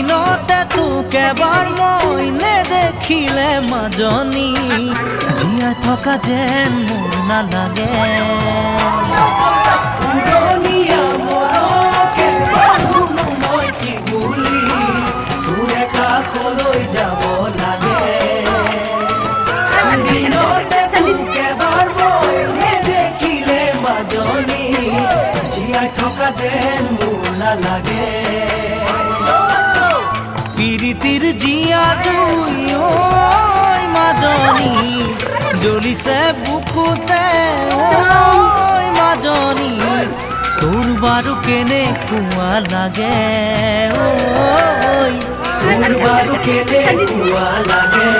দিনতে তোক এবাৰ মই নেদেখিলে মাজনী জীয়াই থকা যেন মোৰ নালাগে উৰণীয়া মনকে ভাবোঁ মই কি বুলি তোৰ কাষলৈ যাব লাগে দিনতে তোক এবাৰ মই নেদেখিলে মাজনী জীয়াই থকা যেন মোৰ নালাগে পিৰিতিৰ জিয়া জুই ঐ মাজনী জ্বলিছে বুকুতে ঐ মাজনী তোৰ বাৰু কেনেকুৱা লাগে ঐ তোৰ বাৰু কেনেকুৱা লাগে